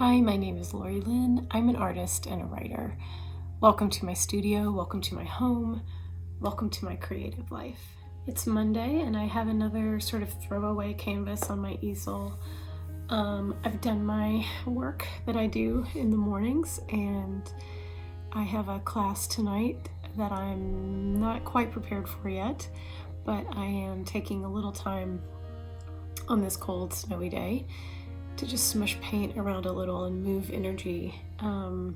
Hi, my name is Lori-Lyn. I'm an artist and a writer. Welcome to my studio, welcome to my home, welcome to my creative life. It's Monday and I have another sort of throwaway canvas on my easel. I've done my work that I do in the mornings and I have a class tonight that I'm not quite prepared for yet, but I am taking a little time on this cold, snowy day to just smush paint around a little and move energy. I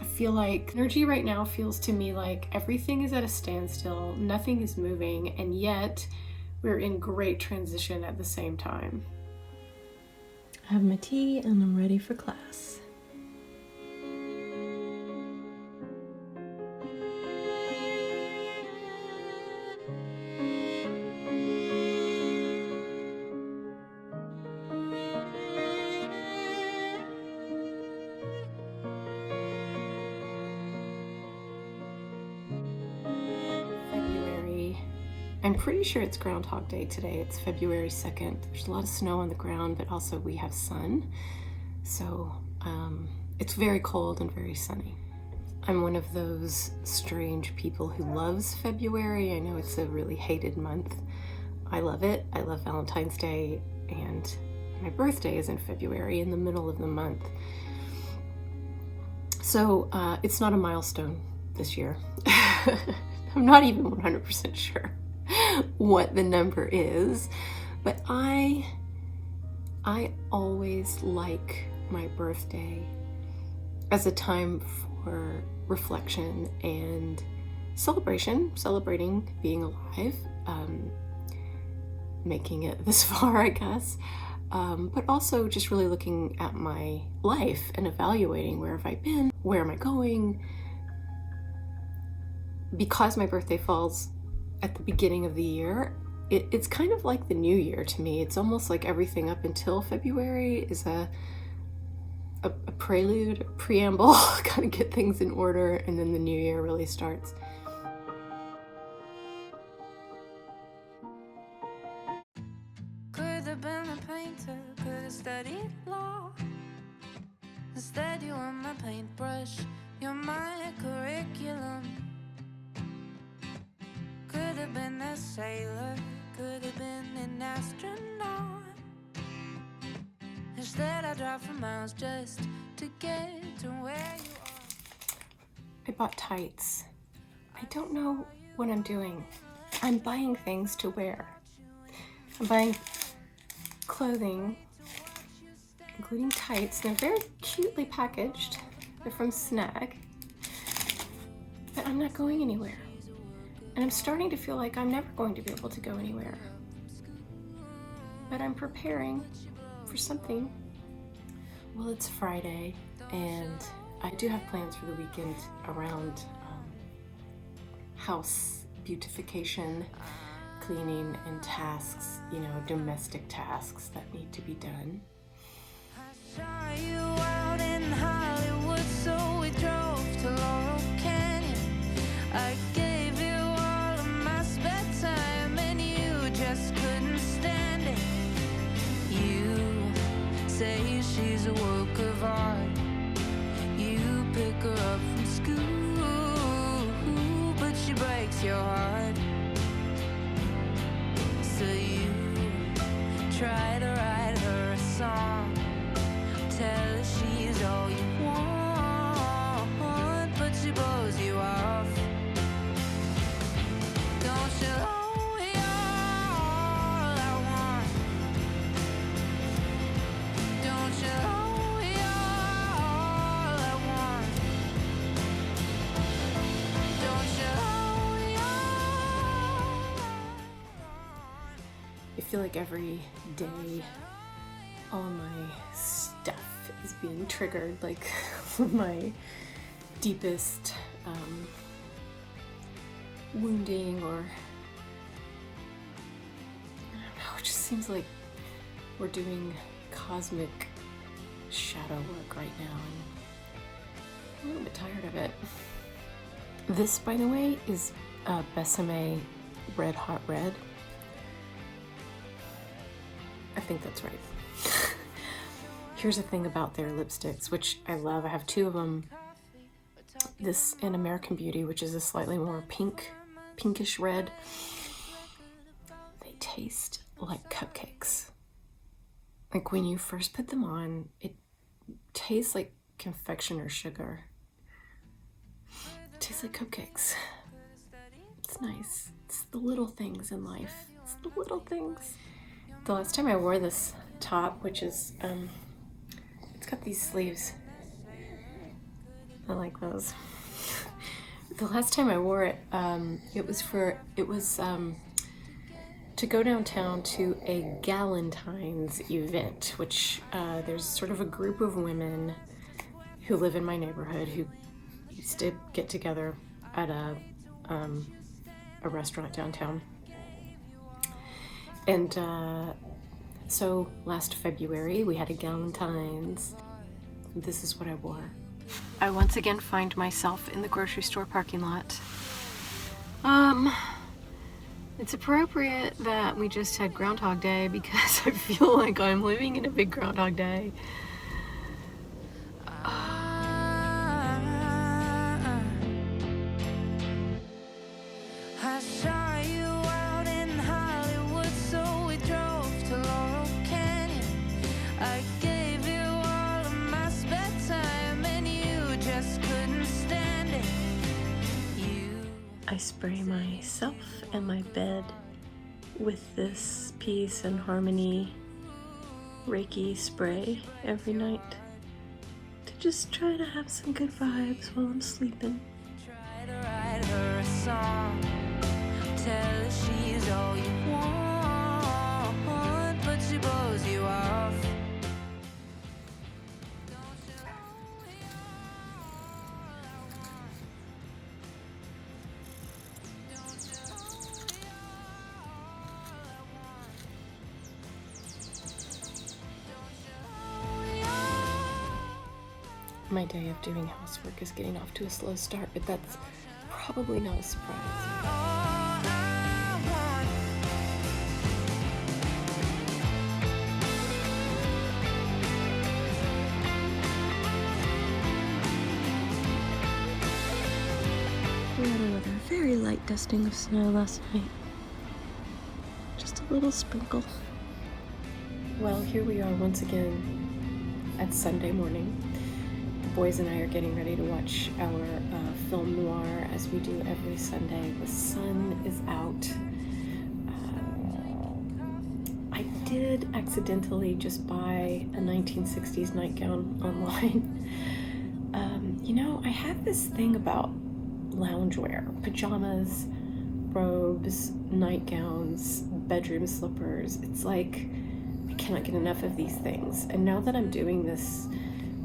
feel like energy right now feels to me like everything is at a standstill, nothing is moving, and yet we're in great transition at the same time. I have my tea and I'm ready for class. I'm pretty sure it's Groundhog Day today. It's February 2nd. There's a lot of snow on the ground, but also we have sun. So it's very cold and very sunny. I'm one of those strange people who loves February. I know it's a really hated month. I love it. I love Valentine's Day, and my birthday is in February, in the middle of the month. So it's not a milestone this year. I'm not even 100% sure what the number is, but I always like my birthday as a time for reflection and celebrating being alive, making it this far, I guess, but also just really looking at my life and evaluating where have I been, where am I going. Because my birthday falls at the beginning of the year, it's kind of like the new year to me. It's almost like everything up until February is a prelude, a preamble, kind of get things in order, and then the new year really starts. Could have been a painter, could have studied law. Instead you were my paintbrush, you're my curriculum. Could have been a sailor, could have been an astronaut. Instead I drive for miles just to get to where you are. I bought tights. I don't know what I'm doing. I'm buying things to wear. I'm buying clothing, including tights. They're very cutely packaged. They're from Snag. But I'm not going anywhere. And I'm starting to feel like I'm never going to be able to go anywhere. But I'm preparing for something. Well, it's Friday, and I do have plans for the weekend around house beautification, cleaning, and tasks, domestic tasks that need to be done. I saw you out in Hollywood, so we drove to Laurel Canyon. I gave you all of my spare time, and you just couldn't stand it. You say she's a work of art. You pick her up from school, but she breaks your heart. So you try to write her a song, tell her she's all you want, but she blows you off. Don't you know you're all I want? Don't you know you're all I want? Don't you know you're all I want? I feel like every day all my stuff is being triggered, like my deepest wounding, or I don't know, it just seems like we're doing cosmic shadow work right now, and I'm a little bit tired of it. This, by the way, is Besame Red Hot Red. I think that's right. Here's the thing about their lipsticks, which I love. I have two of them. This and American Beauty, which is a slightly more pinkish red. They taste like cupcakes. Like when you first put them on, it tastes like confectioner sugar. It tastes like cupcakes. It's nice. It's the little things in life. It's the little things. The last time I wore this top, which is, it's got these sleeves. I like those. The last time I wore it, it was to go downtown to a Valentine's event, which there's sort of a group of women who live in my neighborhood who used to get together at a restaurant downtown. And so last February we had a Valentine's. This is what I wore. I once again find myself in the grocery store parking lot. It's appropriate that we just had Groundhog Day because I feel like I'm living in a big Groundhog Day. I saw you out in Hollywood, so we drove to Laurel Canyon. I gave you all of my spare time, and you just couldn't stand it. I spray myself and my bed with this Peace and Harmony Reiki spray every night to just try to have some good vibes while I'm sleeping. Try to write her a song, tell her she's all you want, but she blows you off. My day of doing housework is getting off to a slow start, but that's probably not a surprise. We had another very light dusting of snow last night. Just a little sprinkle. Well, here we are once again at Sunday morning. The boys and I are getting ready to watch our film noir as we do every Sunday. The sun is out. I did accidentally just buy a 1960s nightgown online. You know, I have this thing about loungewear, pajamas, robes, nightgowns, bedroom slippers. It's like I cannot get enough of these things. And now that I'm doing this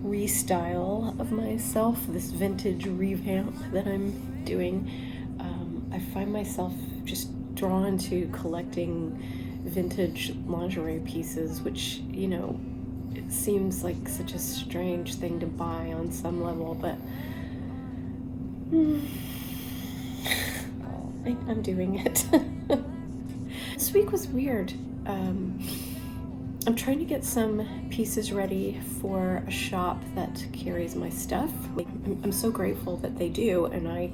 restyle of myself, this vintage revamp that I'm doing, I find myself just drawn to collecting vintage lingerie pieces, which, you know, it seems like such a strange thing to buy on some level, but I'm doing it. This week was weird. I'm trying to get some pieces ready for a shop that carries my stuff. I'm so grateful that they do, and I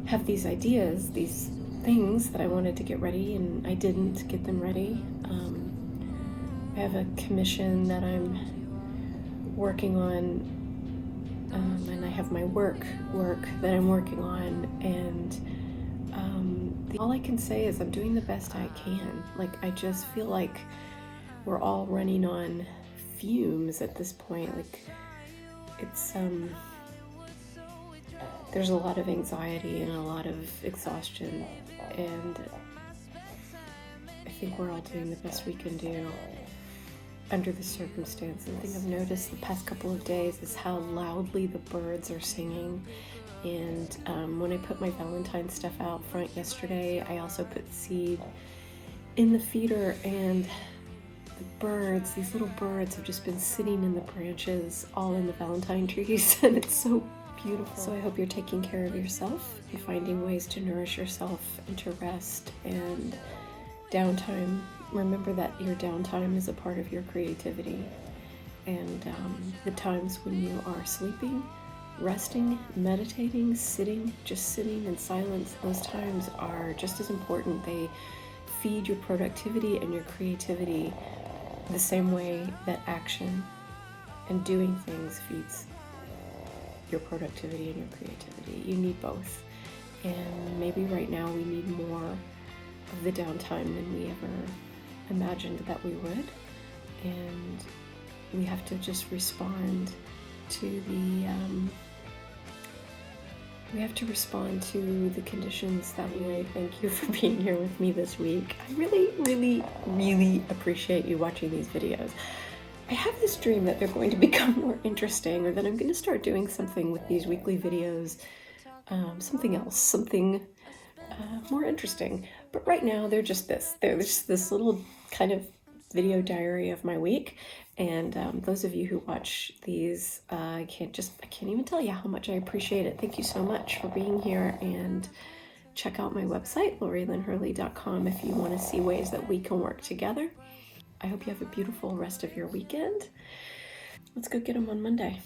have these ideas, these things that I wanted to get ready, and I didn't get them ready. I have a commission that I'm working on, and I have my work that I'm working on, and all I can say is I'm doing the best I can. Like, I just feel like we're all running on fumes at this point. Like, it's there's a lot of anxiety and a lot of exhaustion, and I think we're all doing the best we can do under the circumstances. The thing I've noticed the past couple of days is how loudly the birds are singing. And when I put my Valentine stuff out front yesterday, I also put seed in the feeder, and the birds, these little birds, have just been sitting in the branches all in the Valentine trees, and it's so beautiful. So I hope you're taking care of yourself and finding ways to nourish yourself and to rest and downtime. Remember that your downtime is a part of your creativity, And the times when you are sleeping, resting, meditating, sitting, just sitting in silence, those times are just as important. They feed your productivity and your creativity the same way that action and doing things feeds your productivity and your creativity. You need both. And maybe right now we need more of the downtime than we ever imagined that we would. And we have to just respond to the conditions that we. Thank you for being here with me this week. I really, really, really appreciate you watching these videos. I have this dream that they're going to become more interesting, or that I'm going to start doing something with these weekly videos, something else, something more interesting. But right now they're just this little kind of video diary of my week. And those of you who watch these, I can't even tell you how much I appreciate it. Thank you so much for being here, and check out my website, Lori-Lyn if you want to see ways that we can work together. I hope you have a beautiful rest of your weekend. Let's go get them on Monday.